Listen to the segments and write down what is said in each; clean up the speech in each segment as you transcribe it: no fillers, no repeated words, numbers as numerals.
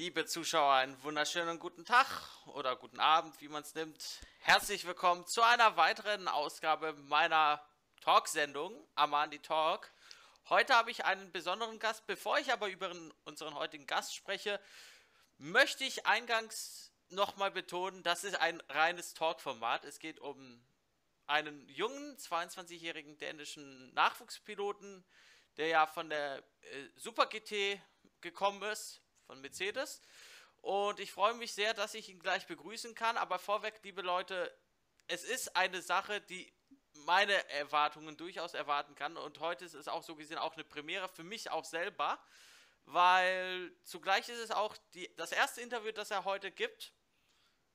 liebe Zuschauer, einen wunderschönen guten Tag oder guten Abend, wie man es nimmt. Herzlich willkommen zu einer weiteren Ausgabe meiner Talksendung, Armani Talk. Heute habe ich einen besonderen Gast. Bevor ich aber über unseren heutigen Gast spreche, möchte ich eingangs nochmal betonen, das ist ein reines Talk-Format. Es geht um einen jungen, 22-jährigen dänischen Nachwuchspiloten, der ja von der Super GT gekommen ist, von Mercedes. Und ich freue mich sehr, dass ich ihn gleich begrüßen kann. Aber vorweg, liebe Leute, es ist eine Sache, die meine Erwartungen durchaus erwarten kann. Und heute ist es auch so gesehen auch eine Premiere für mich auch selber. Weil zugleich ist es auch das erste Interview, das er heute gibt.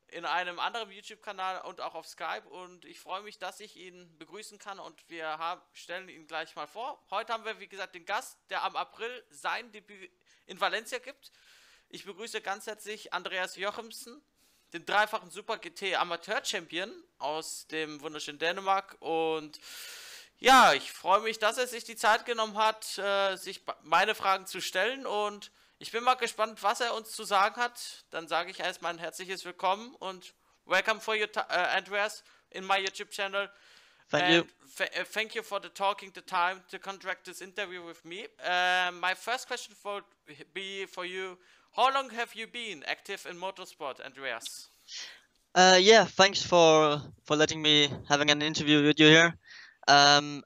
In einem anderen YouTube-Kanal und auch auf Skype. Und ich freue mich, dass ich ihn begrüßen kann. Und wir stellen ihn gleich mal vor. Heute haben wir, wie gesagt, den Gast, der am April sein Debüt in Valencia gibt. Ich begrüße ganz herzlich Andreas Jochimsen, den dreifachen Super GT Amateur-Champion aus dem wunderschönen Dänemark. Und ja, ich freue mich, dass er sich die Zeit genommen hat, sich meine Fragen zu stellen. Und ich bin mal gespannt, was er uns zu sagen hat. Dann sage ich erstmal ein herzliches Willkommen und welcome for you, Andreas, in my YouTube channel. Thank you. Thank you for taking the time to conduct this interview with me. My first question would be for you: how long have you been active in motorsport, Andreas? Yeah, thanks for letting me having an interview with you here. To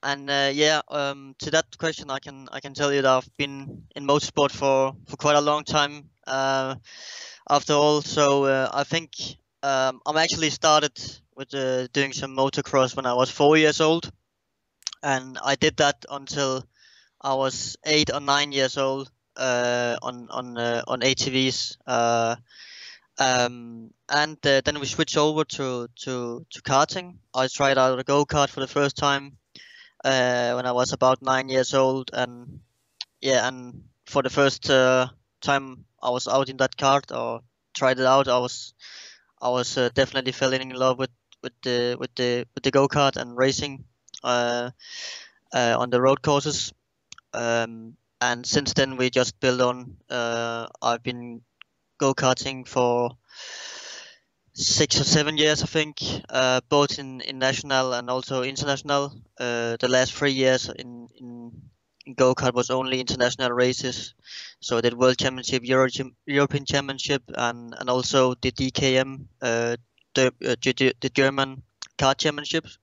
that question, I can tell you that I've been in motorsport for quite a long time. After all, so I think I'm actually started with doing some motocross when I was 4 years old, and I did that until I was 8 or 9 years old on ATVs. Then we switched over to karting. I tried out a go-kart for the first time when I was about 9 years old, and for the first time I was out in that kart or tried it out, I was definitely falling in love with the go-kart and racing on the road courses. And since then we just built on. I've been go-karting for 6 or 7 years, I think, both in national and also international. The last 3 years in go-kart was only international races, so I did World Championship, European Championship, and also the DKM, the German kart championships,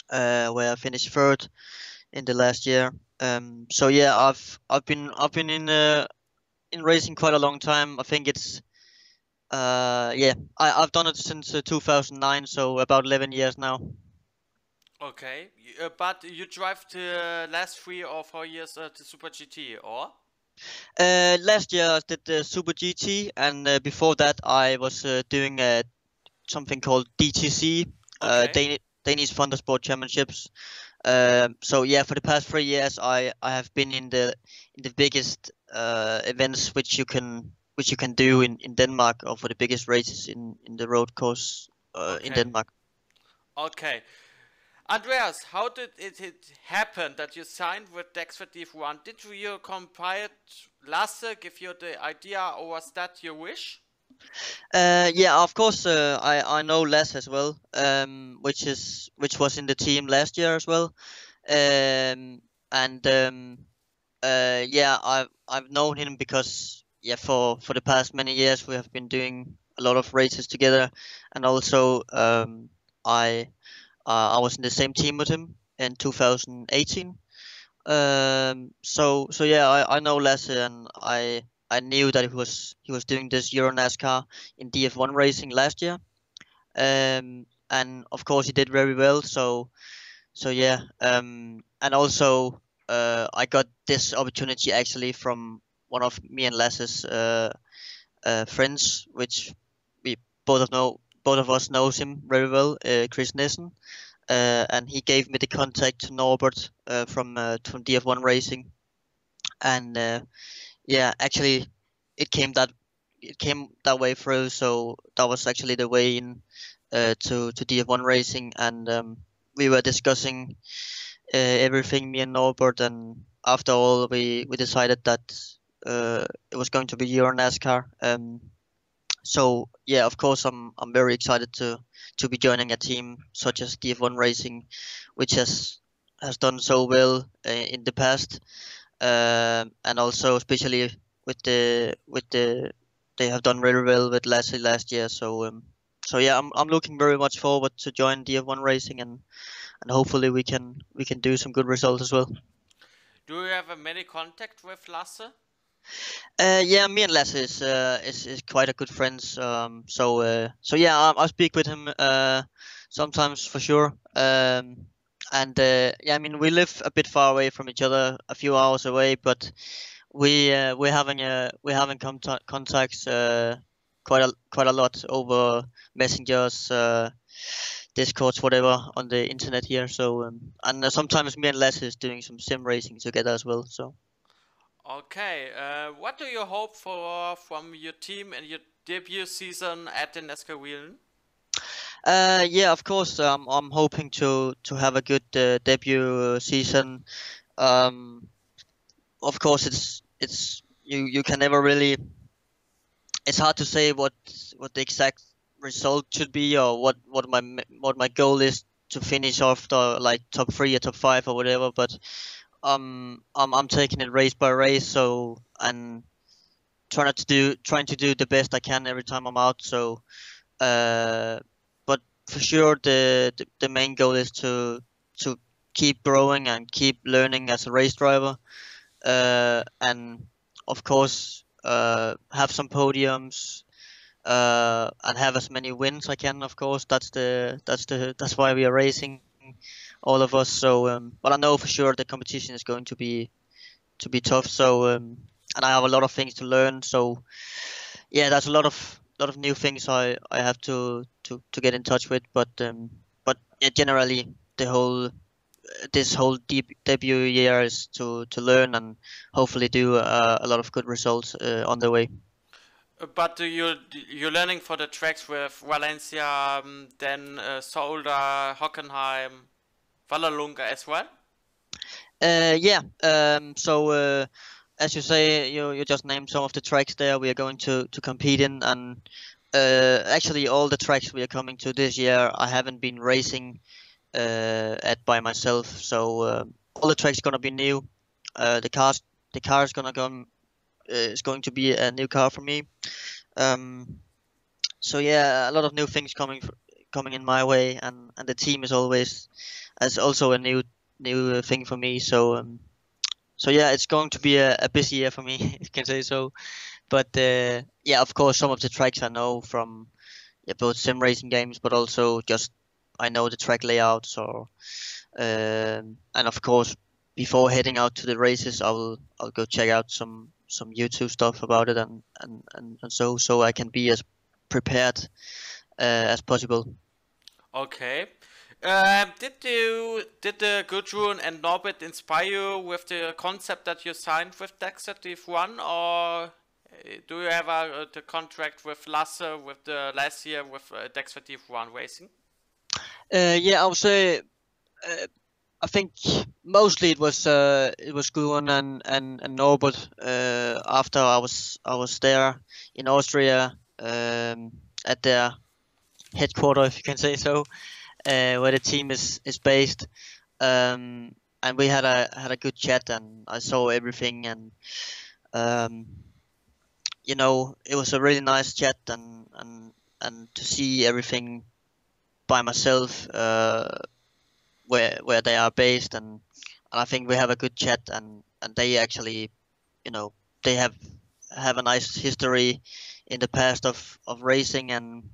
where I finished third in the last year. So yeah, I've been in racing quite a long time. I think it's I've done it since 2009, so about 11 years now. Okay, but you drive the last 3 or 4 years to Super GT, or? Last year I did the Super GT, and before that I was doing something called DTC, Okay. Danish Thundersport Championships. So yeah, for the past 3 years I have been in the biggest events which you can do in Denmark, or for the biggest races in the road course in Denmark. Okay. Andreas, how did it happen that you signed with Dexford F1? Did your compared Lasse give you the idea, or was that your wish? Yeah, of course. I know Lasse as well, which was in the team last year as well. I've known him because for the past many years we have been doing a lot of races together, and also I was in the same team with him in 2018. I know Lasse, and I knew that he was doing this Euro Nascar in DF1 racing last year, and of course he did very well. And also I got this opportunity actually from one of me and Lasse's friends, which we both of us knows him very well, Chris Nissen, and he gave me the contact to Norbert from DF1 Racing, and actually it came that way through. So that was actually the way in to DF1 Racing, and we were discussing everything, me and Norbert, and after all we decided that it was going to be Euro Nascar. So yeah, of course, I'm very excited to be joining a team such as DF1 Racing, which has done so well in the past, and also especially with the they have done really well with Lassie last year. So yeah, I'm looking very much forward to join DF1 Racing, and hopefully we can do some good results as well. Do you have a many contact with Lasse? Yeah, me and Lasse is quite a good friends. So yeah, I speak with him sometimes for sure. And yeah, I mean we live a bit far away from each other, a few hours away, but we're having contacts quite a lot over messengers, discords, whatever on the internet here. So and sometimes me and Lasse is doing some sim racing together as well. So. Okay, what do you hope for from your team in your debut season at the Nascar Whelen? Yeah, of course. I'm hoping to have a good debut season. Um, of course, it's you can never really. It's hard to say what the exact result should be, or what my goal is to finish off the like top 3 or top 5 or whatever. But I'm taking it race by race. So and trying to do the best I can every time I'm out. So. But for sure, the main goal is to keep growing and keep learning as a race driver, and of course have some podiums, and have as many wins I can. Of course, that's why we are racing, all of us. So, but I know for sure the competition is going to be tough. So, and I have a lot of things to learn. So yeah, there's a lot of new things I have to get in touch with, but yeah, generally this whole debut year is to learn and hopefully do a lot of good results on the way. But you're learning for the tracks with Valencia, then Solda, Hockenheim, Vallelunga as well? Yeah. So as you say, you just named some of the tracks there we are going to compete in, and actually all the tracks we are coming to this year I haven't been racing at by myself. So all the tracks gonna be new. The car is gonna come. Is going to be a new car for me. So yeah, a lot of new things coming in my way, and the team is always as also a new thing for me. So yeah, it's going to be a busy year for me, if you can say so. But yeah, of course, some of the tracks I know from both sim racing games, but also just I know the track layouts, or and of course, before heading out to the races, I'll go check out some YouTube stuff about it, and so I can be as prepared as possible. Okay. Did the Gudrun and Norbert inspire you with the concept that you signed with Dexative One, or do you have the contract with Lasse with the last year with Dexative One Racing? Yeah, I would say I think mostly it was Gudrun and Norbert. After I was there in Austria, at their headquarters, if you can say so, where the team is based. And we had a good chat, and I saw everything, and it was a really nice chat, and to see everything by myself, where they are based, and I think we have a good chat, and they actually, they have a nice history in the past of racing, and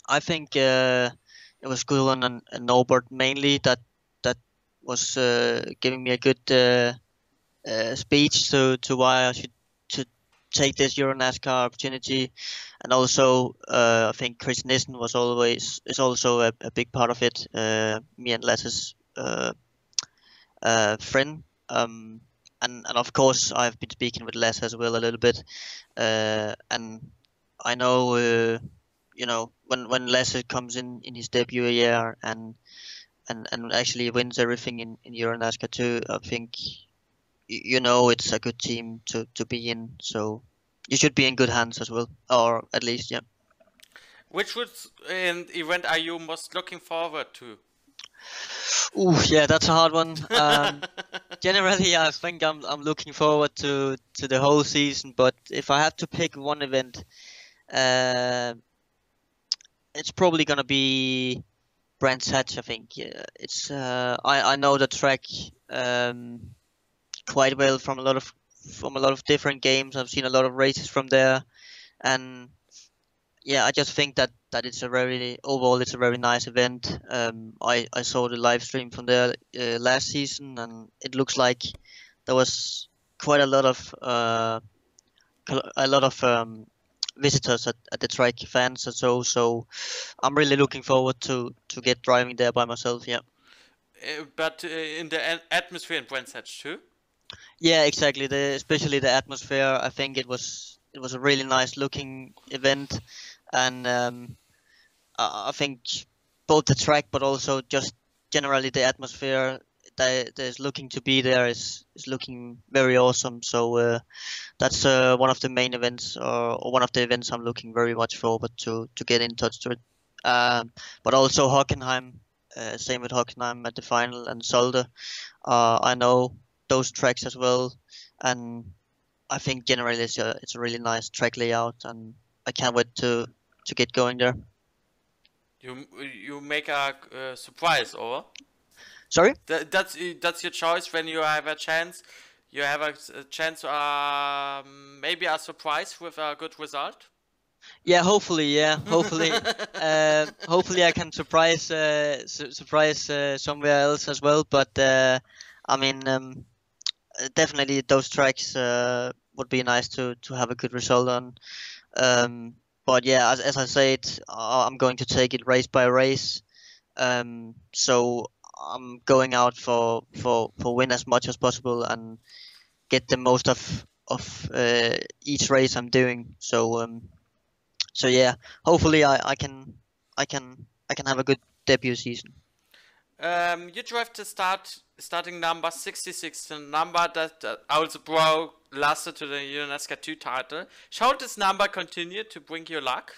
I think it was Gudrun and Norbert mainly that was giving me a good speech to why I should take this Euro Nascar opportunity, and also I think Chris Nissen is also a big part of it. Me and Lasse's friend, and of course I've been speaking with Lasse as well a little bit, and I know when Lasse comes in his debut year and actually wins everything in Euro Nascar too, I think you know it's a good team to be in. So you should be in good hands as well, or at least, yeah. Which event are you most looking forward to? Ooh, yeah, that's a hard one. Generally, I think I'm looking forward to the whole season, but if I have to pick one event, it's probably gonna be Brands Hatch. I think. Yeah, it's I know the track quite well from a lot of different games. I've seen a lot of races from there, and yeah, I just think that it's a very nice event. I saw the live stream from there last season, and it looks like there was quite a lot of visitors at the track, fans and so. So I'm really looking forward to get driving there by myself. Yeah. But in the atmosphere in Brands Hatch too. Yeah, exactly. Especially the atmosphere. I think it was a really nice looking event, and I think both the track, but also just generally the atmosphere that is looking to be there is looking very awesome. So that's one of the main events, or one of the events I'm looking very much forward to get in touch with. But also Hockenheim, same with Hockenheim at the final, and Solde. I know those tracks as well, and I think generally it's a really nice track layout, and I can't wait to get going there. You make a surprise, or? Sorry? That's your choice when you have a chance. You have a chance, maybe a surprise with a good result. Yeah, hopefully, yeah, hopefully, hopefully I can surprise somewhere else as well. But I mean, definitely those tracks would be nice to have a good result on. But yeah, as I said, I'm going to take it race by race. So I'm going out for win as much as possible and get the most of each race I'm doing. So yeah, hopefully I can have a good debut season. You drive to starting number 66, the number that also brought Lasse to the Nascar 2 title. Shall this number continue to bring you luck?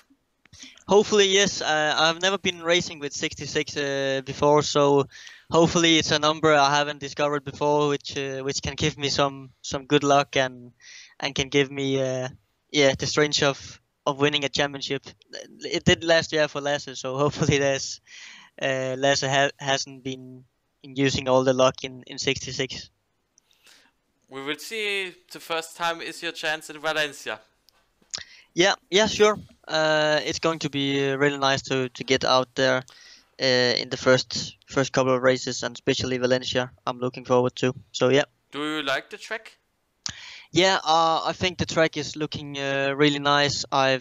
Hopefully, yes. I've never been racing with 66 before, so hopefully it's a number I haven't discovered before, which can give me some good luck and can give me the strength of winning a championship. It did last year for Lasse, so hopefully Lasse hasn't been using all the luck in 66. We will see. The first time is your chance in Valencia. Yeah, sure. It's going to be really nice to get out there in the first couple of races, and especially Valencia. I'm looking forward to. So yeah. Do you like the track? Yeah, I think the track is looking really nice. I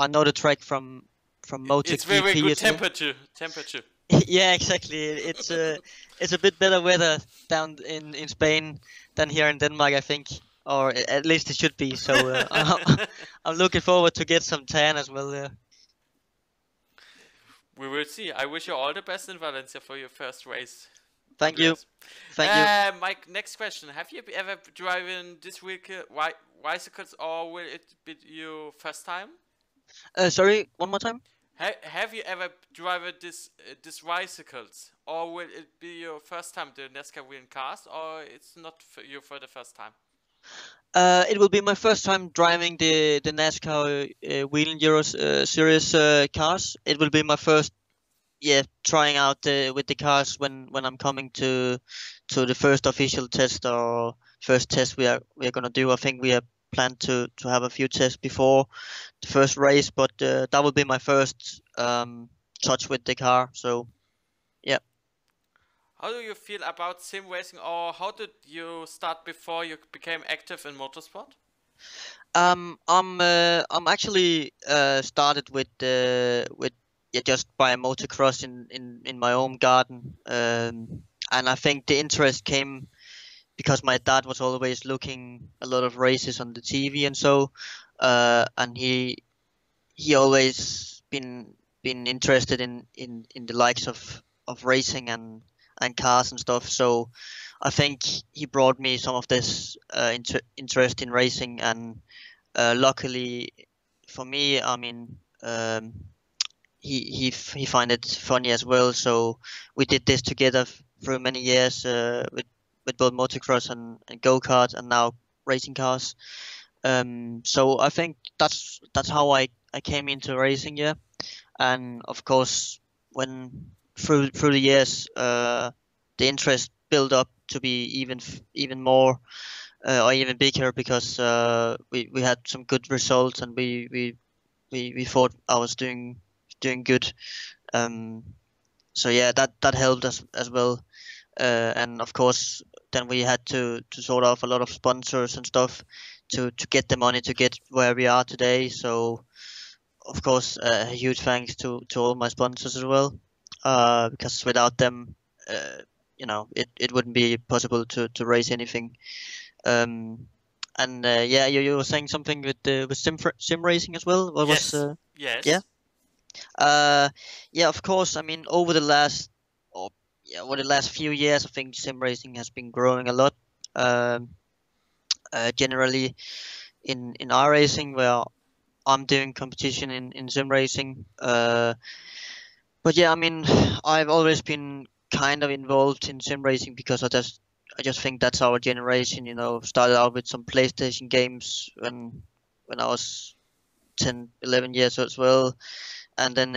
know the track from MotoGP. It's very good temperature. Yeah, exactly. It's a bit better weather down in Spain than here in Denmark, I think, or at least it should be. So I'm looking forward to get some tan as well there. We will see. I wish you all the best in Valencia for your first race. Thank you. Thank you. My next question: have you ever driven this week bicycles, or will it be your first time? Sorry, one more time. Have you ever driven this bicycles, or will it be your first time the Nascar Whelen cars, or it's not for you for the first time? It will be my first time driving the Nascar Whelen Euro Series cars. It will be my first, trying out with the cars when I'm coming to the first official test or first test we are gonna do. I think we have planned to have a few tests before the first race, but that will be my first touch with the car. So yeah. How do you feel about sim racing, or how did you start before you became active in motorsport? I'm actually started with just by motocross in my own garden, and I think the interest came because my dad was always looking a lot of races on the TV and so, and he always been interested in the likes of racing and cars and stuff. So I think he brought me some of this interest in racing, and luckily for me, I mean, he find it funny as well. So we did this together through many years with both motocross and go-kart, and now racing cars. So I think that's how I came into racing, yeah. And of course, when through the years, the interest built up to be even more or even bigger, because we had some good results, and we thought I was doing good. So yeah, that helped us as well. And of course, then we had to sort of a lot of sponsors and stuff to get the money to get where we are today. So of course, a huge thanks to all my sponsors as well, because without them, it wouldn't be possible to raise anything. And yeah, you were saying something with sim racing as well. What Yes. was Yes. yeah? Yeah, of course. I mean, over the last few years, I think sim racing has been growing a lot. Generally in iRacing, where I'm doing competition in sim racing. But yeah, I mean, I've always been kind of involved in sim racing because I just think that's our generation. You know, started out with some PlayStation games when I was 10, 11 years old as well, and then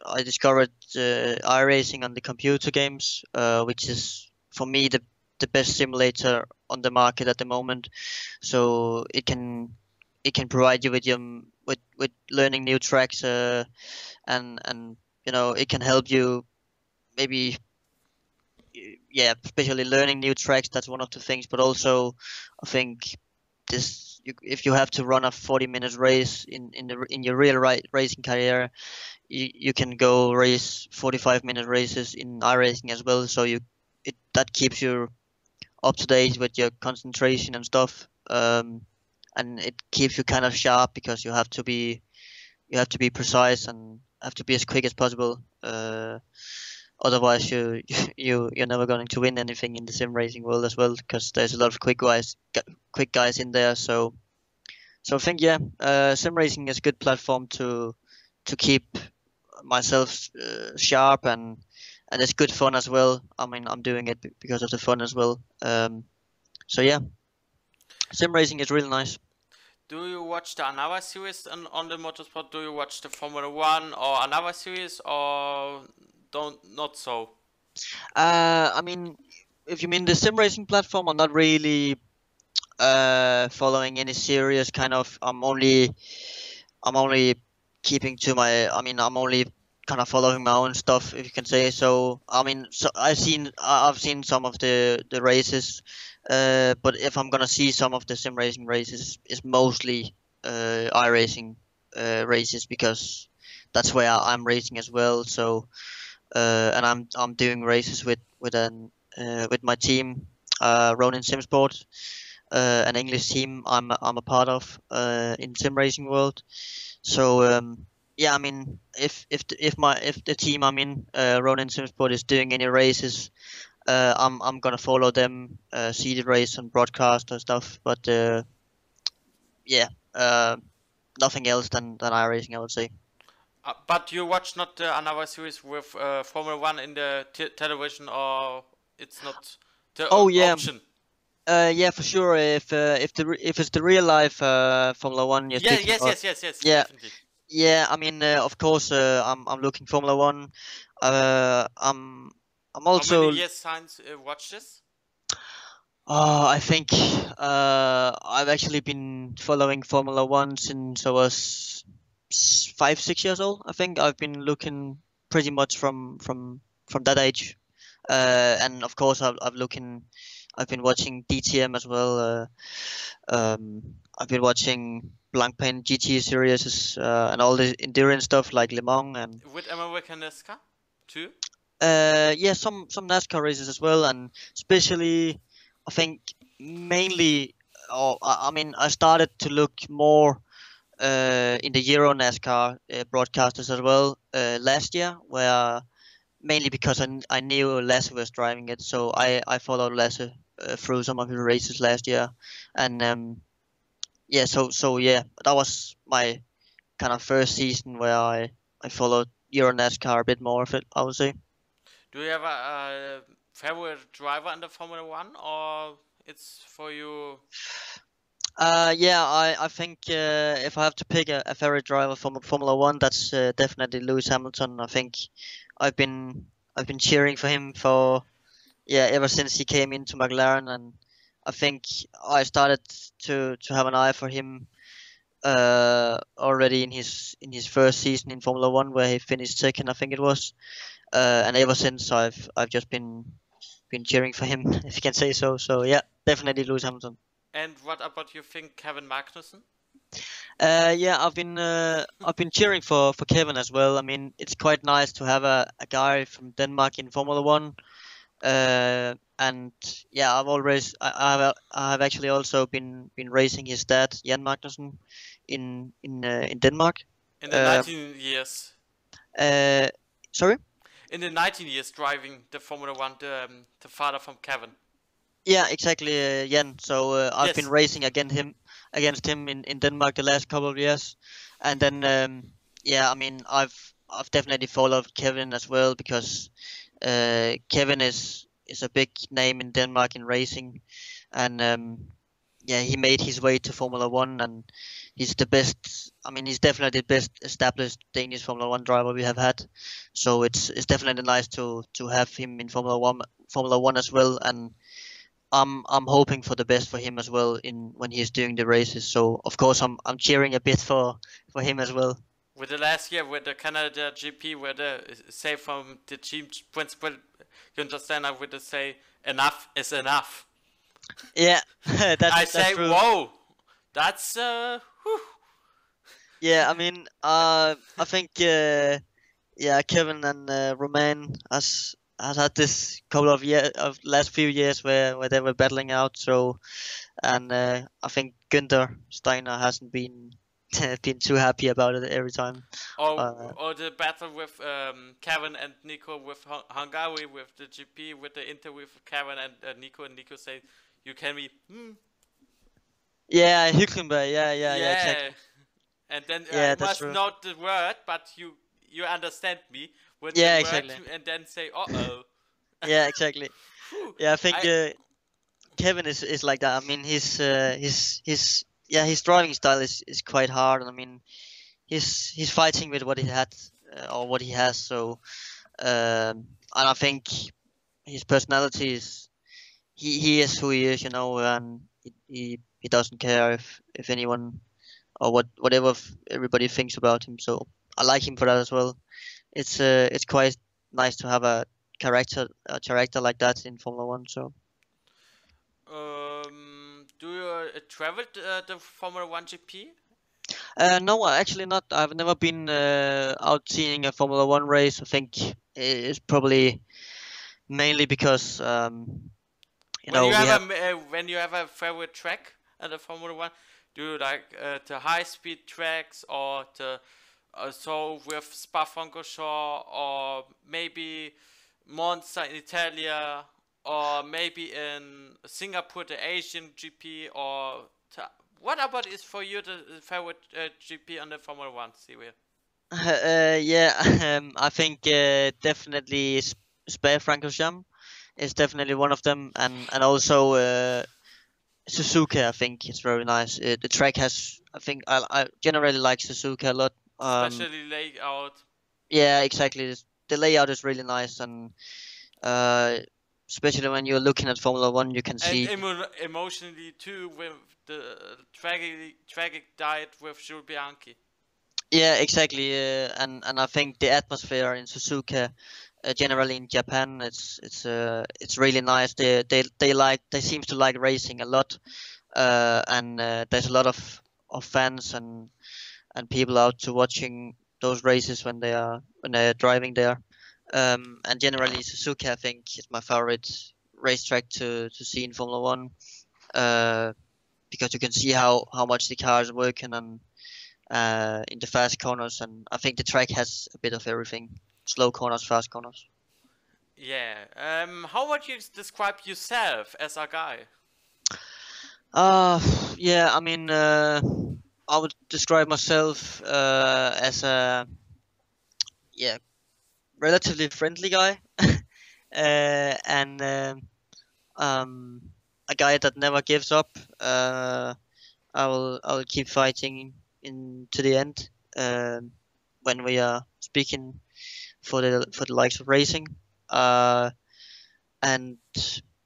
I discovered iRacing on the computer games, which is for me the best simulator on the market at the moment. So it can provide you with with learning new tracks, and it can help you maybe, yeah, especially learning new tracks. That's one of the things. But also, I think if you have to run a 40-minute race in your real racing career, you can go race 45-minute races in iRacing as well. So that keeps you up to date with your concentration and stuff. And it keeps you kind of sharp, because you have to be precise and have to be as quick as possible. Otherwise, you're never going to win anything in the sim racing world as well, because there's a lot of quick guys in there. So I think, yeah, sim racing is a good platform to keep myself sharp, and it's good fun as well. I mean, I'm doing it because of the fun as well. So yeah, sim racing is really nice. Do you watch the another series on the motorsport? Do you watch the Formula One or another series, or not so? I mean, if you mean the sim racing platform, I'm not really following any series. Kind of, I'm only keeping to my. I mean, I'm only kind of following my own stuff, if you can say so. I mean, so I've seen some of the races, but if I'm gonna see some of the sim racing races, it's mostly iRacing races, because that's where I'm racing as well. So and I'm doing races with my team, Ronin Simsport, an English team I'm a part of in sim racing world. So yeah, I mean, if the team I'm in, Ronin Simsport, is doing any races, I'm gonna follow them, see the race and broadcast and stuff. But yeah, nothing else than iRacing, I would say. But you watch not another series with Formula One in the television, or it's not the Oh yeah. option? Yeah, for sure. If it's the real life Formula One you're Yeah, speaking about, yes, yeah, definitely. yeah. I mean, of course, I'm looking Formula One. I'm How many also. years since watch this? I think I've actually been following Formula One since I was 5, 6 years old. I think I've been looking pretty much from that age. And of course, I've been watching DTM as well. I've been watching Blancpain GT series, and all the endurance stuff like Le Mans, and With American Nascar too? yeah, some NASCAR races as well, and especially I think mainly. I mean, I started to look more in the Euro NASCAR broadcasters as well last year, where mainly because I knew Lasse was driving it, so I followed Lasse through some of his races last year, and yeah, so yeah, that was my kind of first season where I followed Euro NASCAR a bit more of it, I would say. Do you have a favorite driver in the Formula One, or it's for you? Yeah, I think if I have to pick a favorite driver from Formula One, that's definitely Lewis Hamilton. I think I've been I've been cheering for him for ever since he came into McLaren, and I think I started to have an eye for him already in his first season in Formula One, where he finished second, I think it was. And ever since I've just been cheering for him, if you can say so. So yeah, definitely Lewis Hamilton. And what about you think Kevin Magnussen? Yeah, I've been cheering for Kevin as well. I mean, it's quite nice to have a guy from Denmark in Formula One. And yeah, I have actually also been racing his dad Jan Magnussen in Denmark. In the 19 years. Sorry. In the 19 years driving the Formula One, the father from Kevin. Yeah, exactly, Jan. So I've Yes. been racing against him in Denmark the last couple of years, and then yeah, I mean I've definitely followed Kevin as well because Kevin is a big name in Denmark in racing, and yeah, he made his way to Formula One, and he's the best. I mean, he's definitely the best established Danish Formula One driver we have had. So it's definitely nice to have him in Formula One as well, and I'm hoping for the best for him as well in when he's doing the races. So of course I'm cheering a bit for him as well. With the last year with the Canada GP, where the say from the team principle, you understand? I would say enough is enough. Yeah, that's true. Whoa, that's whew. Yeah, I mean I think yeah, Kevin and Romain has had this couple of last few years where they were battling out. So, and I think Günther Steiner hasn't been been too happy about it every time. Or the battle with Kevin and Nico with Hungary with the GP with the interview with Kevin and Nico say you can be yeah, Hülkenberg, yeah, exactly. And then yeah, I must true. not the word, but you understand me with yeah, the exactly. word, and then say uh-oh. Yeah, exactly. Yeah, I think Kevin is like that. I mean, his driving style is quite hard. I mean, he's fighting with what he had or what he has. So, and I think his personality is he is who he is, you know, and he doesn't care if anyone or whatever everybody thinks about him. So I like him for that as well. It's quite nice to have a character like that in Formula One. So. Do you travel the Formula One GP? No, actually not. I've never been out seeing a Formula One race. I think it's probably mainly because you know when you have a favorite track at the Formula One, do you like the high speed tracks or the so with Spa-Francorchamps or maybe Monza in Italia or maybe in Singapore the Asian GP or what about is for you the favorite GP on the Formula One series? Yeah, I think definitely Spa-Francorchamps is definitely one of them, and also Suzuka. I think it's very nice. The track has, I think, I generally like Suzuka a lot. Especially layout. Yeah, exactly. The layout is really nice, and especially when you're looking at Formula One, you can see. And emotionally too, with the tragic death with Jules Bianchi. Yeah, exactly. And I think the atmosphere in Suzuka, generally in Japan, it's really nice. They seem to like racing a lot, and there's a lot of fans and people out to watching those races when they're driving there. And generally Suzuka, I think, is my favorite racetrack to see in Formula One, because you can see how much the car is working and in the fast corners, and I think the track has a bit of everything: slow corners, fast corners. Yeah. How would you describe yourself as a guy? Yeah, I mean, I would describe myself as a relatively friendly guy, and a guy that never gives up. I will keep fighting to the end. When we are speaking for the likes of racing, and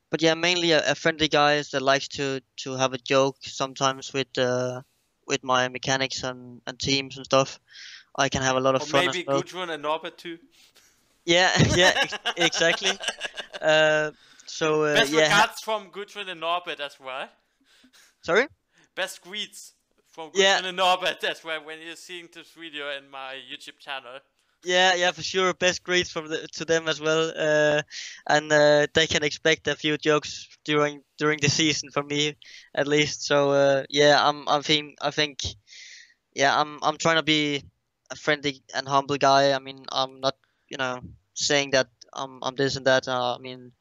but yeah, mainly a friendly guy that likes to have a joke sometimes with my mechanics and teams and stuff. I can have a lot of Or fun as maybe well. Gudrun and Norbert too. Yeah, yeah, exactly. Best Yeah. regards from Gudrun and Norbert as well. Sorry. Best greets from Yeah, Gudrun and Norbert as well when you're seeing this video in my YouTube channel. yeah, for sure. Best greets to them as well. And they can expect a few jokes during the season from me, at least. So yeah, I think yeah, I'm trying to be a friendly and humble guy. I mean, I'm not, saying that I'm this and that. I mean,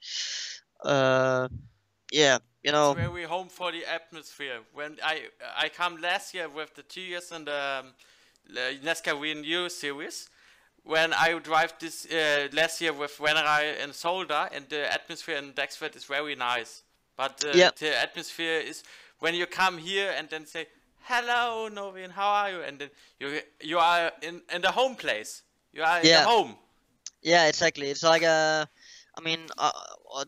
uh, yeah, It's very home for the atmosphere. When I come last year with the 2 years in the Nascar Renew series, when I drive this last year with Venray and Solda, and the atmosphere in Dexford is very nice. But yeah, the atmosphere is when you come here and then say, "Hello, Novin, how are you?" And then you are in the home place. You are in the yeah, home. yeah, exactly. It's like I mean,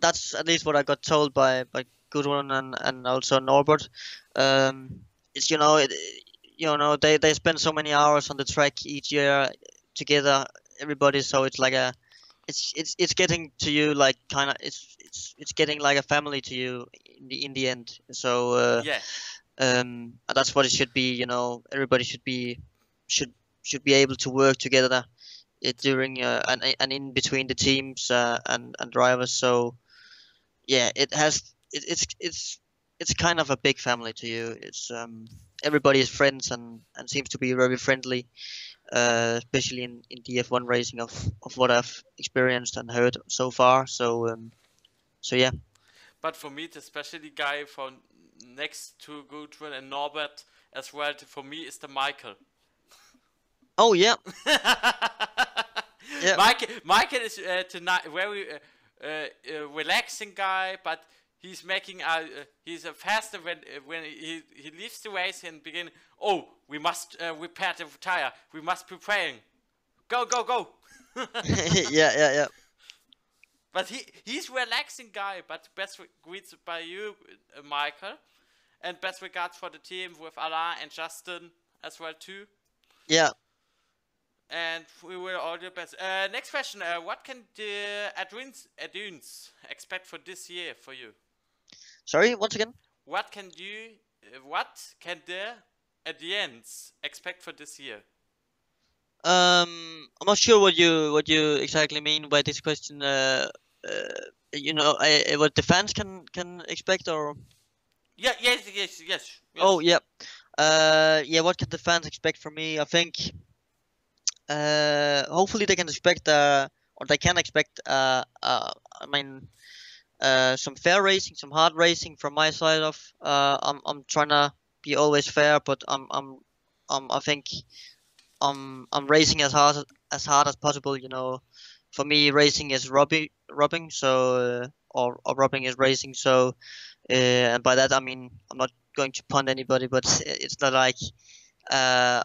that's at least what I got told by Gudrun and also Norbert. It's they spend so many hours on the track each year together, everybody. So it's like it's getting to you like kind of it's getting like a family to you in the end. So Yeah. that's what it should be. Everybody should should be able to work together during and in between the teams and drivers. So yeah, it's kind of a big family to you. It's everybody is friends and seems to be very friendly, especially in the F1 racing of what I've experienced and heard so far. So yeah. But for me, the specialty guy for next to Gudrun and Norbert as well, for me, is the Michael. Oh yeah. Yeah. Michael is tonight very relaxing guy, but he's making he's a faster when he leaves the race and begin. Oh, we must repair the tire. We must be praying. Go, go, go. Yeah. But he's relaxing guy. But best greets by you, Michael, and best regards for the team with Alain and Justin as well too. Yeah. And we will all do best. Next question. What can the Aduns expect for this year for you? Sorry, once again. What can the Aduns expect for this year? I'm not sure what you exactly mean by this question. What the fans can expect, or? Yeah. Yes. Oh yeah. Yeah. What can the fans expect from me? I think. Hopefully they can expect or they can expect some fair racing, some hard racing from my side of. I'm trying to be always fair, but I think I'm racing as hard as possible. For me, racing is robbing. So or robbing is racing. So and by that I mean I'm not going to punt anybody, but it's not like I'm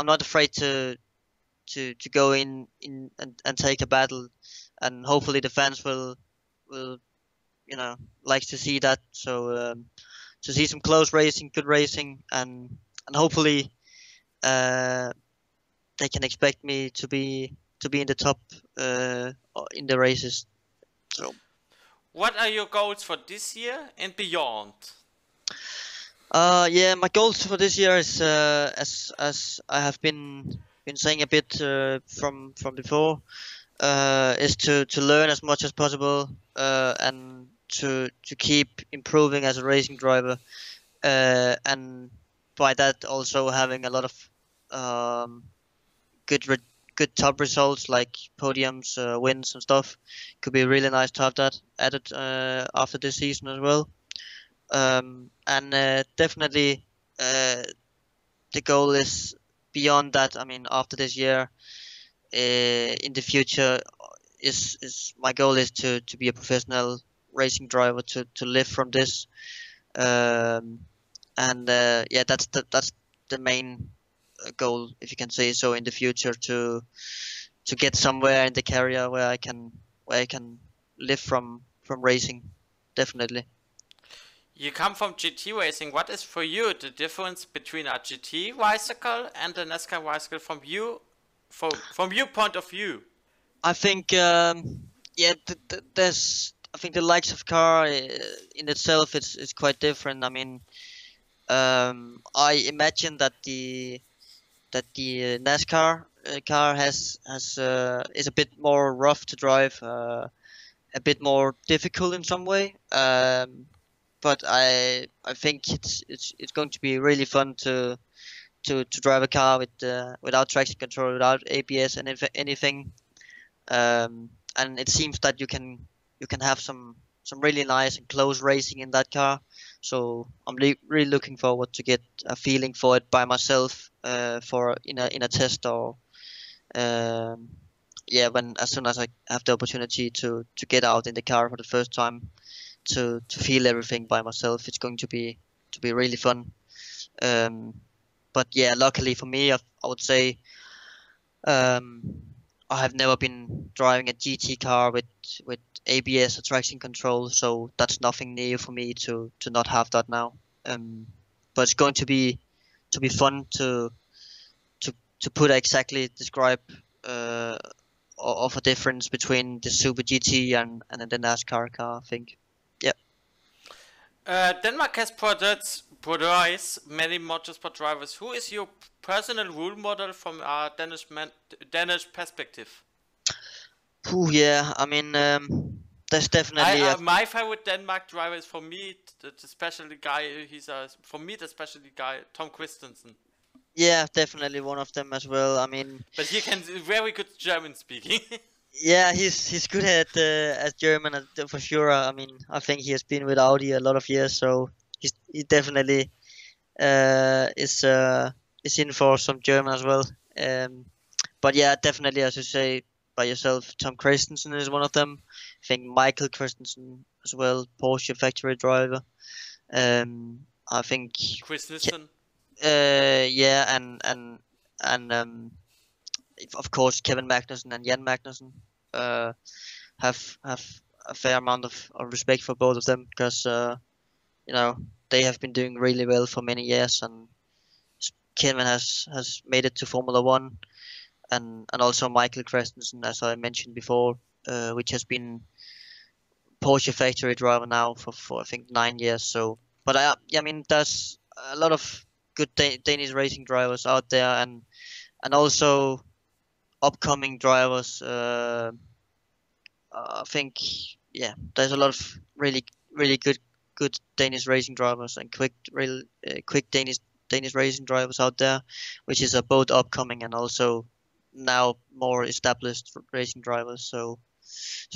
not afraid to go in and take a battle, and hopefully the fans will like to see that. So to see some close racing, good racing, and hopefully they can expect me to be in the top in the races. So what are your goals for this year and beyond? Yeah, my goals for this year is as I have been saying a bit from before, is to learn as much as possible and to keep improving as a racing driver, and by that also having a lot of good good top results like podiums, wins and stuff. Could be really nice to have that added after this season as well. And definitely the goal is beyond that. I mean, after this year, in the future, is my goal is to be a professional racing driver, to live from this. And yeah, that's the main goal, if you can say so, in the future, to get somewhere in the career where I can live from racing, definitely. You come from GT racing. What is for you the difference between a GT bicycle and a Nascar bicycle from your point of view? I think yeah, there's, I think the likes of car in itself is quite different. I mean, I imagine that the NASCAR car is a bit more rough to drive, a bit more difficult in some way. But I think it's going to be really fun to drive a car without traction control, without ABS and anything. And it seems that you can have some really nice and close racing in that car. So I'm really looking forward to get a feeling for it by myself, for in a test, or yeah, as soon as I have the opportunity to get out in the car for the first time, to feel everything by myself. It's going to be really fun. But yeah, luckily for me, I would say I have never been driving a GT car with ABS or traction control, so that's nothing new for me to not have that now. But it's going to be fun to describe of a difference between the Super GT and the NASCAR car, I think. Yeah. Denmark has produced many motorsport drivers. Who is your personal role model from a Danish perspective? Yeah, I mean, there's definitely my favorite Denmark driver is, for me, the specialty guy. For me the specialty guy, Tom Christensen. Yeah, definitely one of them as well. I mean, but he can very good German speaking. Yeah, he's good at German for sure. I mean, I think he has been with Audi a lot of years, so he definitely is in for some German as well. But yeah, definitely, as you say by yourself, Tom Christensen is one of them. I think Michael Christensen as well, Porsche factory driver. I think Christensen. Yeah, and of course Kevin Magnussen and Jan Magnussen have a fair amount of respect for both of them, because you know, they have been doing really well for many years, and Kevin has made it to Formula One, and also Michael Christensen, as I mentioned before, which has been Porsche factory driver now for I think 9 years. So, but I mean, there's a lot of good Danish racing drivers out there, and also upcoming drivers. I think, yeah, there's a lot of really good Danish racing drivers and quick Danish racing drivers out there, which is both upcoming and also now more established racing drivers. So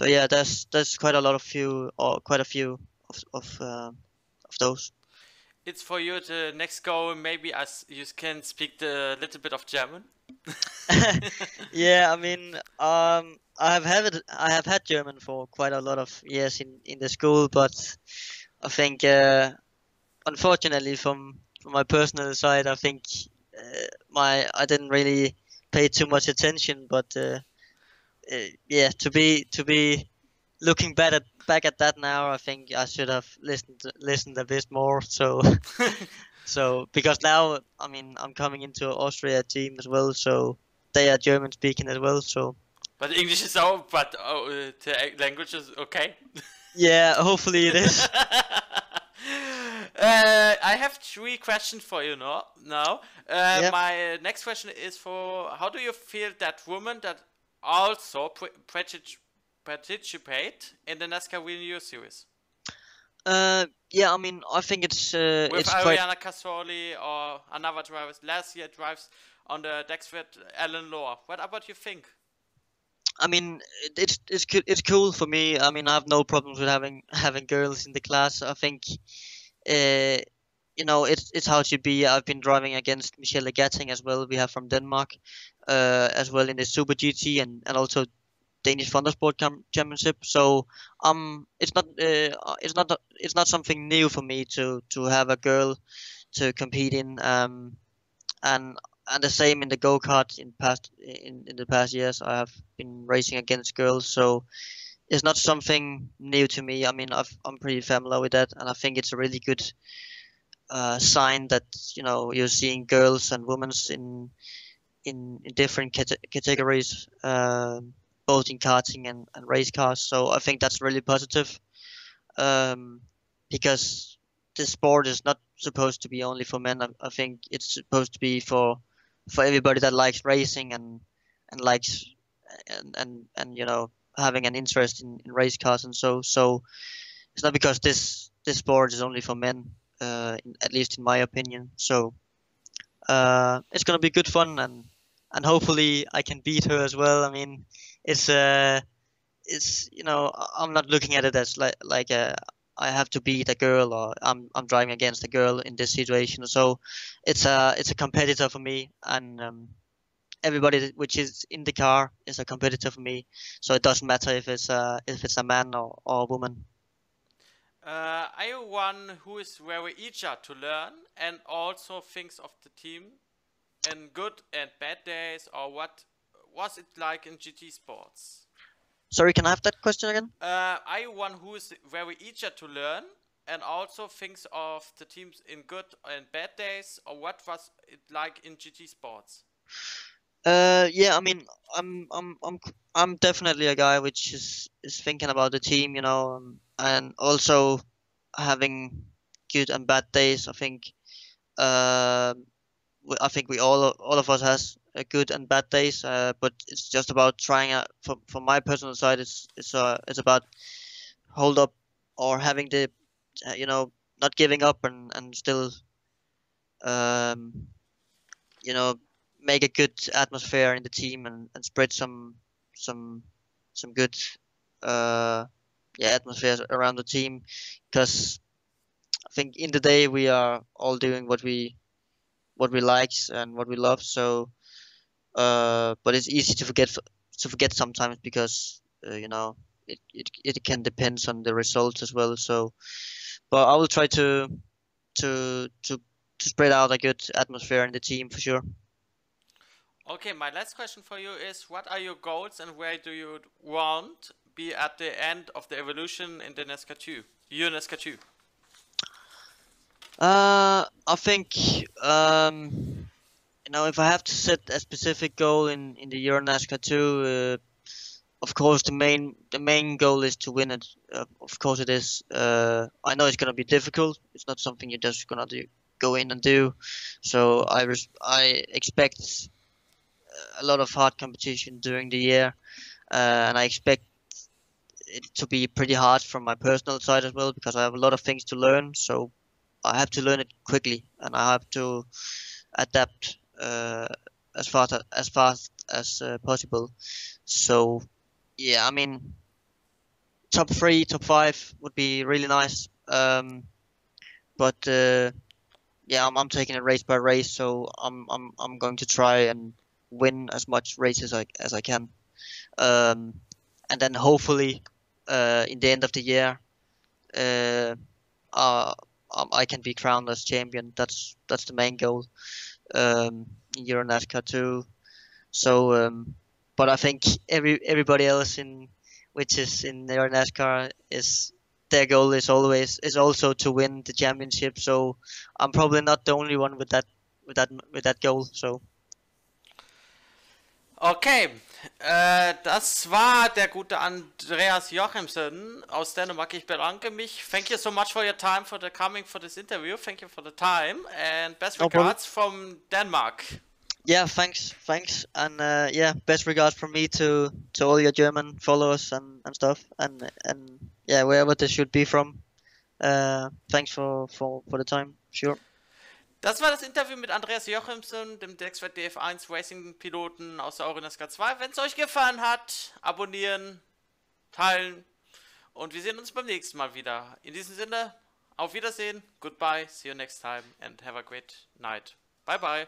yeah, there's quite a few of those. It's for you the next goal, maybe, as you can speak a little bit of German. Yeah, I mean, I have had German for quite a lot of years in the school, but I think unfortunately from my personal side, I think I didn't really pay too much attention. But yeah, to be looking back at that now, I think I should have listened a bit more. So so, because now, I mean, I'm coming into Austria team as well, so they are German speaking as well. So, but English is out, but the language is okay. Yeah, hopefully it is. I have 3 questions for you now. Yep. My next question is for, how do you feel that women that also participate in the Nascar Video series? Yeah, I mean, I think it's with it's Ariana quite. Casoli or another driver. Last year drives on the decks with Alan Lohr. What about you think? I mean, it's cool for me. I mean, I have no problems with having girls in the class. I think, it's how it should be. I've been driving against Michelle Gatting as well. We have from Denmark, as well in the Super GT and also Danish Thundersport Championship. So it's not something new for me to have a girl to compete in. And the same in the go-kart in the past years. I have been racing against girls, so it's not something new to me. I mean, I'm pretty familiar with that, and I think it's a really good sign that you're seeing girls and women in different categories, both in karting and race cars. So I think that's really positive, because this sport is not supposed to be only for men. I think it's supposed to be for everybody that likes racing and likes and having an interest in race cars. And so it's not because this sport is only for men, at least in my opinion. So it's gonna be good fun, and hopefully I can beat her as well. I mean, it's I'm not looking at it as like I have to beat a girl, or I'm driving against a girl in this situation. So it's a competitor for me, and everybody which is in the car is a competitor for me. So it doesn't matter if it's a man or a woman. Are you one who is very eager to learn and also thinks of the team in good and bad days, or what was it like in GT sports? Sorry, can I have that question again? Are you one who is very eager to learn and also thinks of the teams in good and bad days, or what was it like in GT sports? Yeah, I mean, I'm definitely a guy which is thinking about the team, and also having good and bad days. I think we all of us has a good and bad days, but it's just about trying out. From my personal side, it's about hold up, or having the not giving up, and still make a good atmosphere in the team, and spread some good atmosphere around the team, because I think in the day we are all doing what we like and what we love. So but it's easy to forget sometimes, because it can depend on the results as well. So but I will try to spread out a good atmosphere in the team for sure. Okay, my last question for you is, what are your goals and where do you want be at the end of the evolution in the Nascar 2? Nascar 2. I think if I have to set a specific goal in the Nascar 2, of course the main goal is to win it. Of course it is. I know it's gonna be difficult. It's not something you're just gonna go in and do. So I expect a lot of hard competition during the year, and I expect it to be pretty hard from my personal side as well, because I have a lot of things to learn. So I have to learn it quickly, and I have to adapt as fast as possible. So yeah, I mean, top 3, top 5 would be really nice. But yeah, I'm taking it race by race. So I'm going to try and win as much races as I can, and then hopefully in the end of the year, I can be crowned as champion. That's the main goal in Euro NASCAR too. So but I think everybody else which is in Euro NASCAR, their goal is also to win the championship. So I'm probably not the only one with that goal. So okay, das war der gute Andreas Jochimsen aus Dänemark. Ich bedanke mich. Thank you so much for your time, for coming for this interview. Thank you for the time, and best regards from Denmark. Yeah, thanks, and yeah, best regards from me to all your German followers and stuff, and yeah, wherever they should be from. Thanks for the time. Sure. Das war das Interview mit Andreas Jochimsen, dem Dexford DF1 Racing Piloten aus der Nascar 2. Wenn es euch gefallen hat, abonnieren, teilen und wir sehen uns beim nächsten Mal wieder. In diesem Sinne, auf Wiedersehen, goodbye, see you next time and have a great night. Bye bye.